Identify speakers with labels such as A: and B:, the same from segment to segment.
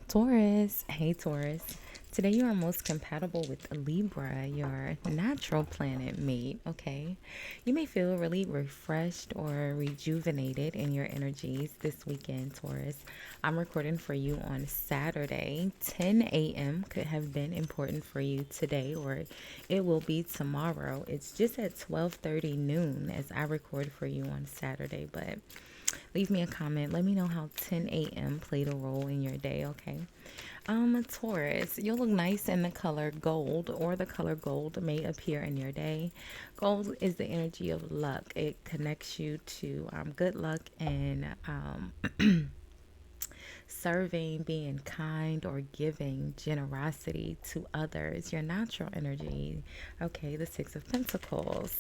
A: Taurus, hey Taurus. Today you are most compatible with Libra, your natural planet mate, okay? You may feel really refreshed or rejuvenated in your energies this weekend, Taurus. I'm recording for you on Saturday. 10 a.m. could have been important for you today, or it will be tomorrow. It's just at 12:30 noon as I record for you on Saturday, but leave me a comment. Let me know how 10 a.m. played a role in your day, okay? Taurus, you'll look nice in the color gold, or the color gold may appear in your day. Gold is the energy of luck. It connects you to good luck and serving, being kind, or giving generosity to others, your natural energy. Okay, the Six of Pentacles.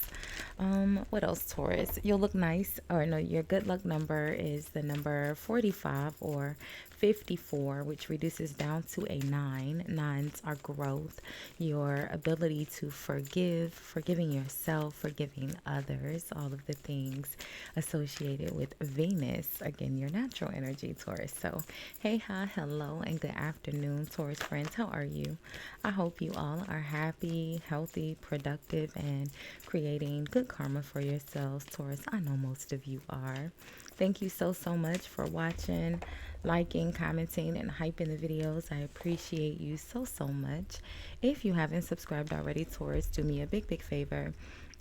A: What else, Taurus? You'll look nice, or no, your good luck number is the number 45 or 54, which reduces down to a 9. Nines are growth, your ability to forgive, forgiving yourself, forgiving others, all of the things associated with Venus. Again, your natural energy, Taurus. So, hey, hi, hello, and good afternoon, Taurus friends. How are you? I hope you all are happy, healthy, productive, and creating good karma for yourselves, Taurus. I know most of you are. Thank you so much for watching, liking, commenting, and hyping the videos. I appreciate you so much. If you haven't subscribed already, Taurus, do me a big favor.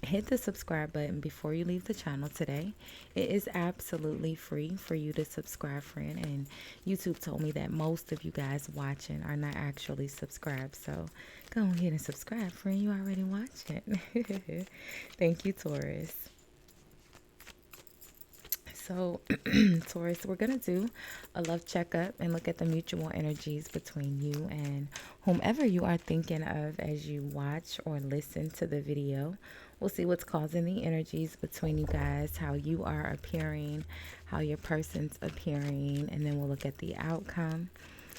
A: Hit the subscribe button before you leave the channel today. It is absolutely free for you to subscribe, friend. And YouTube told me that most of you guys watching are not actually subscribed. So go ahead and subscribe, friend. You already watching. Thank you, Taurus. So, Taurus, we're going to do a love checkup and look at the mutual energies between you and whomever you are thinking of as you watch or listen to the video. We'll see what's causing the energies between you guys, how you are appearing, how your person's appearing, and then we'll look at the outcome.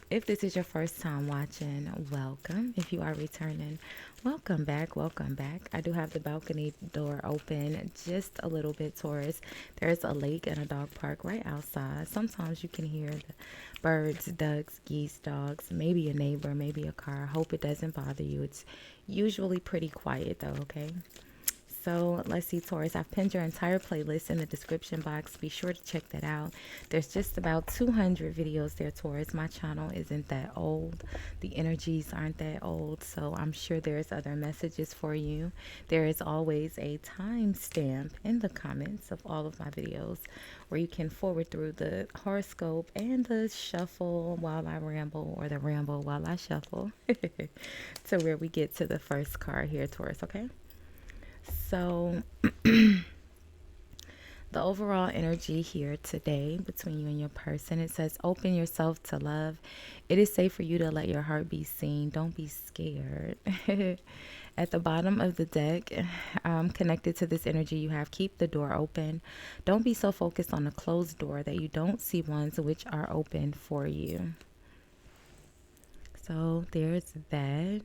A: If this is your first time watching, welcome. If you are returning, welcome back. Welcome back. I do have the balcony door open just a little bit, Taurus. There's a lake and a dog park right outside. Sometimes you can hear the birds, ducks, geese, dogs, maybe a neighbor, maybe a car. Hope it doesn't bother you. It's usually pretty quiet though, okay? So let's see, Taurus. I've pinned your entire playlist in the description box. Be sure to check that out. There's just about 200 videos there, Taurus. My channel isn't that old. The energies aren't that old. So I'm sure there's other messages for you. There is always a timestamp in the comments of all of my videos where you can forward through the horoscope and the shuffle while I ramble, or the ramble while I shuffle, to where we get to the first card here, Taurus, okay? So, the overall energy here today between you and your person, it says open yourself to love. It is safe for you to let your heart be seen. Don't be scared. At the bottom of the deck, connected to this energy, you have keep the door open. Don't be so focused on the closed door that you don't see ones which are open for you. So there's that.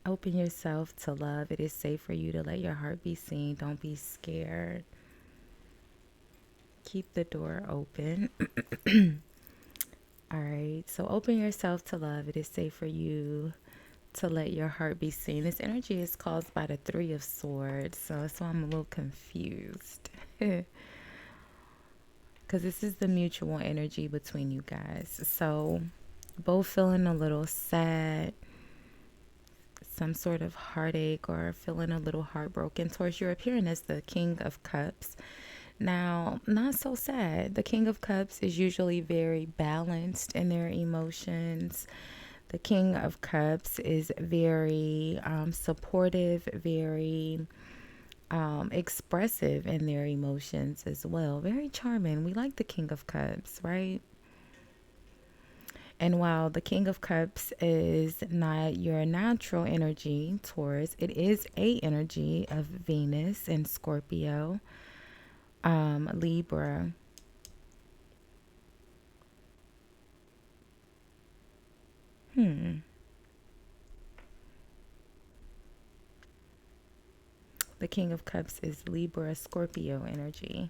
A: Open yourself to love. It is safe for you to let your heart be seen. Don't be scared. Keep the door open. All right. So open yourself to love. It is safe for you to let your heart be seen. This energy is caused by the Three of Swords. So that's why I'm a little confused. Because this is the mutual energy between you guys. So both feeling a little sad, some sort of heartache, or feeling a little heartbroken. Towards you're appearing as the King of Cups. Now, not so sad. The King of Cups is usually very balanced in their emotions. The King of Cups is very supportive, very expressive in their emotions as well. Very charming. We like the King of Cups, right? And while the King of Cups is not your natural energy, Taurus, it is a energy of Venus and Scorpio, Libra. The King of Cups is Libra, Scorpio energy.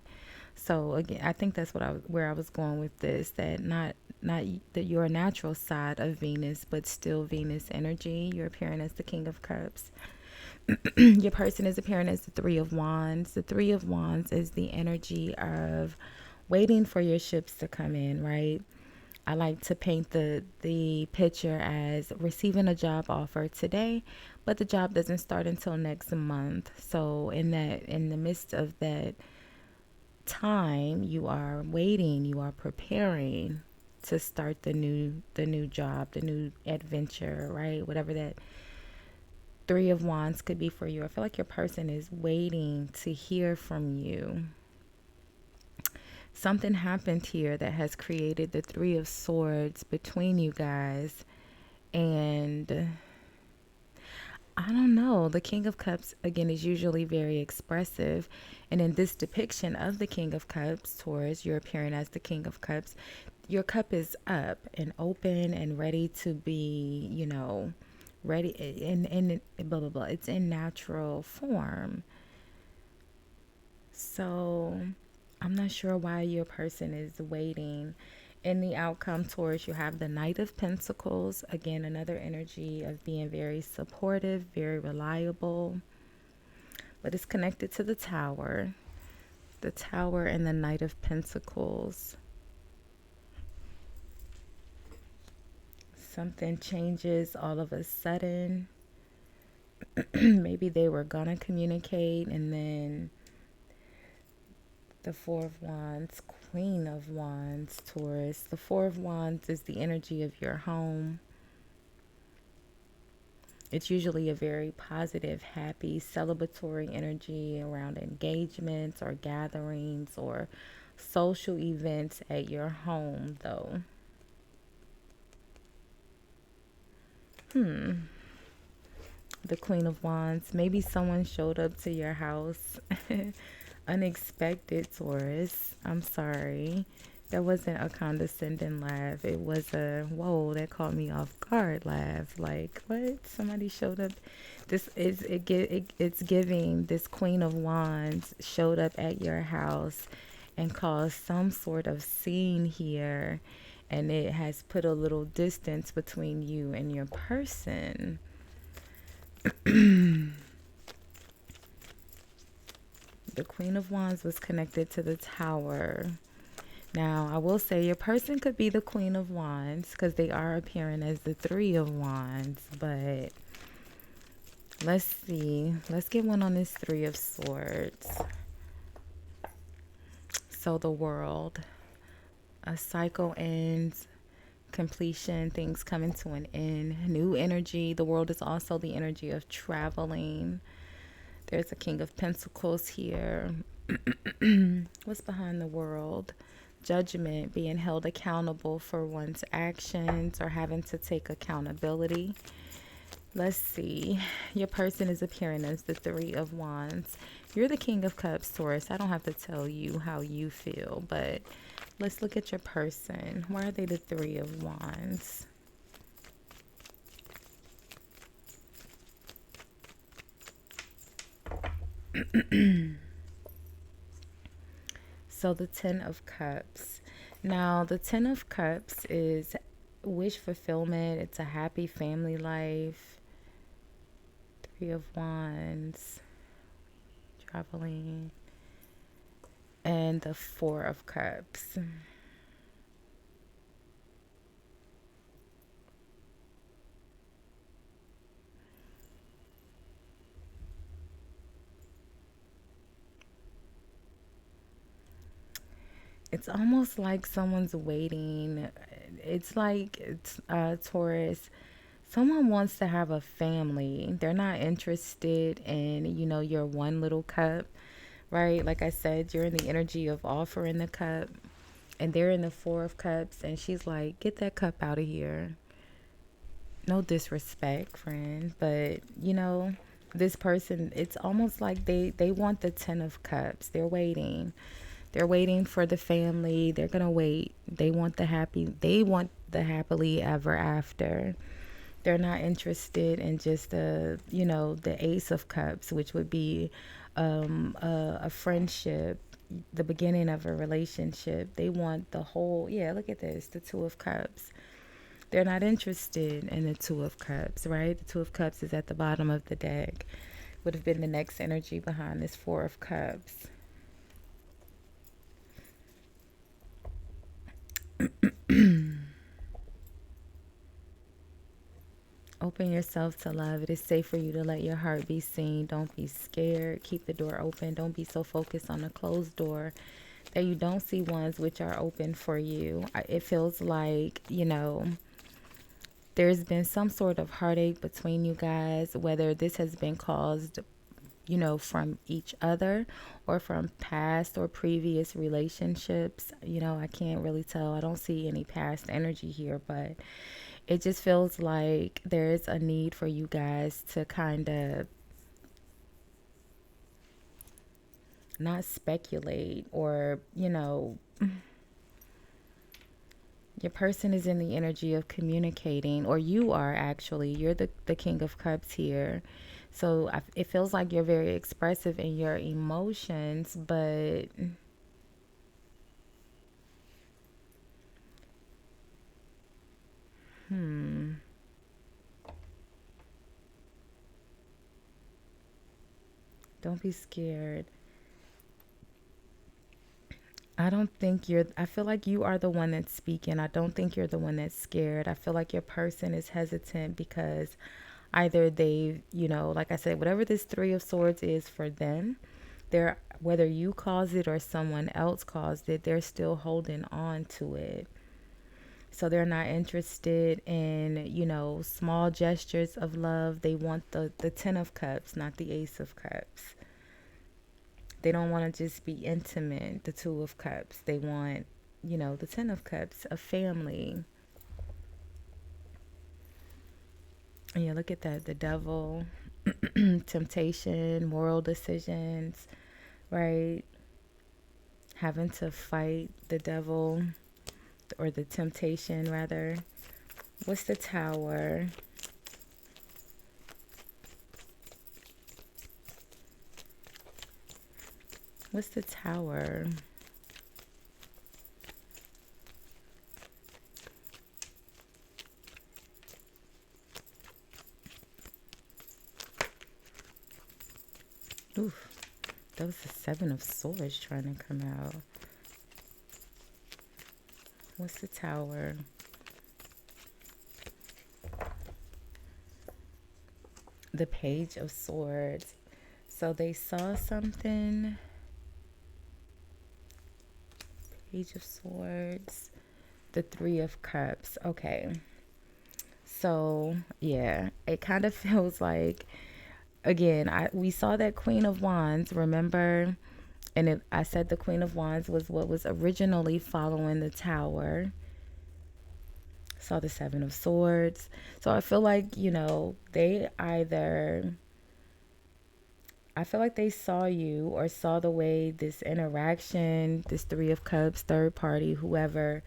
A: So again, I think that's where I was going with this, that not that your natural side of Venus, but still Venus energy. You're appearing as the King of Cups. Your person is appearing as the Three of Wands. The Three of Wands is the energy of waiting for your ships to come in, right? I like to paint the picture as receiving a job offer today, but the job doesn't start until next month. So in the midst of that time, you are waiting, you are preparing to start the new job, the new adventure, right? Whatever that Three of Wands could be for you. I feel like your person is waiting to hear from you. Something happened here that has created the Three of Swords between you guys. And I don't know. The King of Cups, again, is usually very expressive. And in this depiction of the King of Cups, Taurus, you're appearing as the King of Cups. Your cup is up and open and ready to be, ready in blah, blah, blah. It's in natural form. So I'm not sure why your person is waiting. In the outcome, Taurus, you have the Knight of Pentacles. Again, another energy of being very supportive, very reliable. But it's connected to the Tower. The Tower and the Knight of Pentacles. Something changes all of a sudden. Maybe they were gonna communicate, and then the Four of Wands, Queen of Wands, Taurus. The Four of Wands is the energy of your home. It's usually a very positive, happy, celebratory energy around engagements or gatherings or social events at your home, though. The Queen of Wands. Maybe someone showed up to your house. Unexpected, Taurus. I'm sorry. That wasn't a condescending laugh. It was a, whoa, that caught me off guard laugh. Like, what? Somebody showed up. This is, it's giving, this Queen of Wands showed up at your house and caused some sort of scene here. And it has put a little distance between you and your person. The Queen of Wands was connected to the Tower. Now, I will say your person could be the Queen of Wands because they are appearing as the Three of Wands. But let's see. Let's get one on this Three of Swords. So the World. A cycle ends. Completion. Things coming to an end. New energy. The World is also the energy of traveling. There's a King of Pentacles here. What's behind the World? Judgment, being held accountable for one's actions or having to take accountability. Let's see. Your person is appearing as the Three of Wands. You're the King of Cups, Taurus. I don't have to tell you how you feel, but let's look at your person. Why are they the Three of Wands? So the Ten of Cups. Now, the Ten of Cups is wish fulfillment. It's a happy family life. Three of Wands. Traveling. And the Four of Cups. It's almost like someone's waiting. It's like Taurus. Someone wants to have a family. They're not interested in, your one little cup, right? Like I said, you're in the energy of offering the cup, and they're in the Four of Cups, and she's like, get that cup out of here. No disrespect, friend, but, this person, it's almost like they want the Ten of Cups. They're waiting. They're waiting for the family. They're going to wait. They want the happily ever after. They're not interested in just the Ace of Cups, which would be a friendship, the beginning of a relationship. They want the whole, yeah, look at this, the Two of Cups. They're not interested in the Two of Cups, right? The Two of Cups is at the bottom of the deck. Would have been the next energy behind this Four of Cups. Open yourself to love. It is safe for you to let your heart be seen. Don't be scared. Keep the door open. Don't be so focused on the closed door that you don't see ones which are open for you. It feels like, there's been some sort of heartache between you guys, whether this has been caused, from each other or from past or previous relationships. I can't really tell. I don't see any past energy here, but it just feels like there's a need for you guys to kind of not speculate or, your person is in the energy of communicating, or you are actually. You're the King of Cups here. So it feels like you're very expressive in your emotions, but don't be scared. I feel like you are the one that's speaking. I don't think you're the one that's scared. I feel like your person is hesitant because either they've, like I said, whatever this Three of Swords is for them, they're, whether you caused it or someone else caused it, they're still holding on to it. So they're not interested in, small gestures of love. They want the Ten of Cups, not the Ace of Cups. They don't want to just be intimate, the Two of Cups. They want, the Ten of Cups, a family. And yeah, look at that. The Devil, temptation, moral decisions, right? Having to fight the devil, or the temptation, rather. What's the Tower? What's the Tower? Oof. That was the Seven of Swords trying to come out. What's the Tower? The Page of Swords. So they saw something. Page of Swords. The Three of Cups. Okay. So, yeah, it kind of feels like, again, we saw that Queen of Wands, remember? And I said the Queen of Wands was what was originally following the Tower. Saw the Seven of Swords. So I feel like, they either, I feel like they saw you or saw the way this interaction, this Three of Cups, third party, whoever,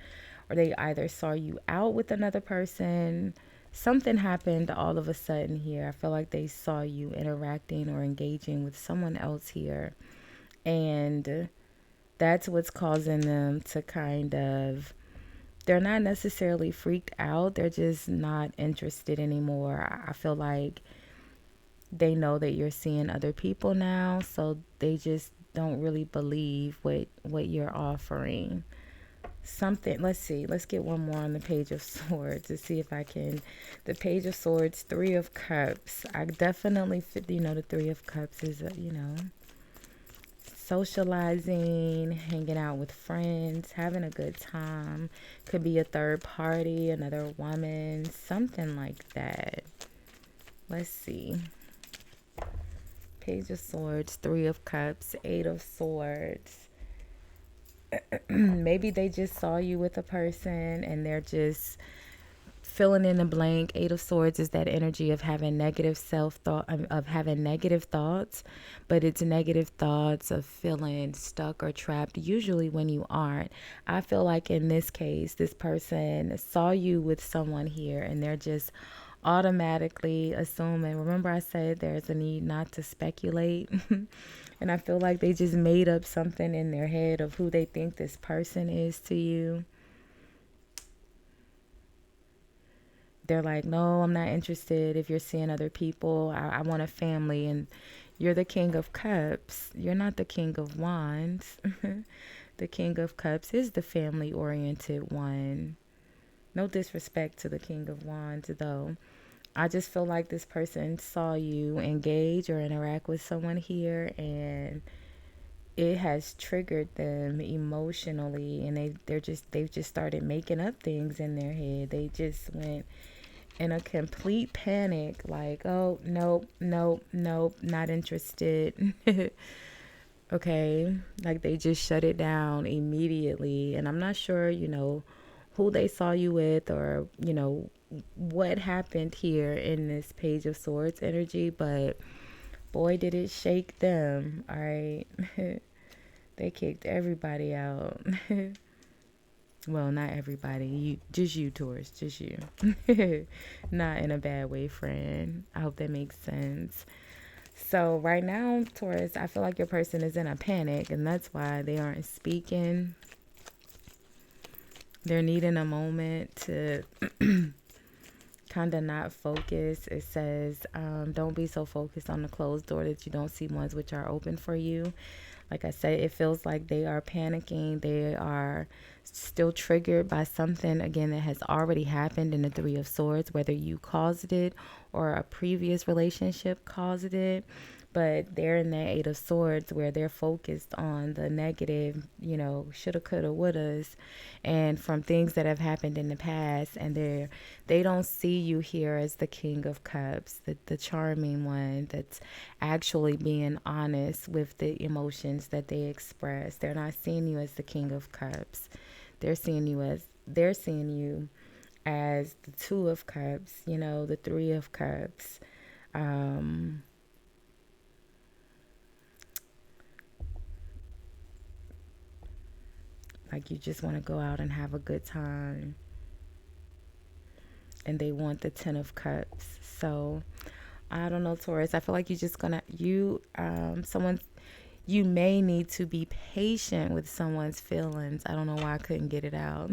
A: or they either saw you out with another person. Something happened all of a sudden here. I feel like they saw you interacting or engaging with someone else here. And that's what's causing them to kind of, they're not necessarily freaked out. They're just not interested anymore. I feel like they know that you're seeing other people now, so they just don't really believe what you're offering. Something, let's see, let's get one more on the Page of Swords to see if I can. The Page of Swords, Three of Cups. I definitely fit, the Three of Cups is, socializing, hanging out with friends, having a good time. Could be a third party, another woman, something like that. Let's see. Page of Swords, Three of Cups, Eight of Swords. Maybe they just saw you with a person and they're just filling in the blank. Eight of Swords is that energy of having negative self-thought, of having negative thoughts, but it's negative thoughts of feeling stuck or trapped, usually when you aren't. I feel like in this case, this person saw you with someone here and they're just automatically assuming. Remember, I said there's a need not to speculate. And I feel like they just made up something in their head of who they think this person is to you. They're like, no, I'm not interested. If you're seeing other people, I want a family. And you're the King of Cups. You're not the King of Wands. The King of Cups is the family oriented one. No disrespect to the King of Wands, though. I just feel like this person saw you engage or interact with someone here, and it has triggered them emotionally, and they've just started making up things in their head. They just went in a complete panic, like, oh, nope, nope, nope, not interested. Okay, like they just shut it down immediately. And I'm not sure, who they saw you with, or what happened here in this Page of Swords energy, but boy did it shake them. All right. They kicked everybody out. Well, not everybody. Just you, Taurus. Just you. Not in a bad way, friend. I hope that makes sense. So right now, Taurus, I feel like your person is in a panic, and that's why they aren't speaking. They're needing a moment to kind of not focus. It says, don't be so focused on the closed door that you don't see ones which are open for you. Like I said, it feels like they are panicking. They are still triggered by something, again, that has already happened in the Three of Swords, whether you caused it or a previous relationship caused it. But they're in that Eight of Swords where they're focused on the negative, shoulda, coulda, wouldas, and from things that have happened in the past. And they don't see you here as the King of Cups, the charming one that's actually being honest with the emotions that they express. They're not seeing you as the King of Cups. They're seeing you as the Two of Cups, the Three of Cups. Like you just want to go out and have a good time. And they want the Ten of Cups. So I don't know, Taurus. I feel like you may need to be patient with someone's feelings. I don't know why I couldn't get it out.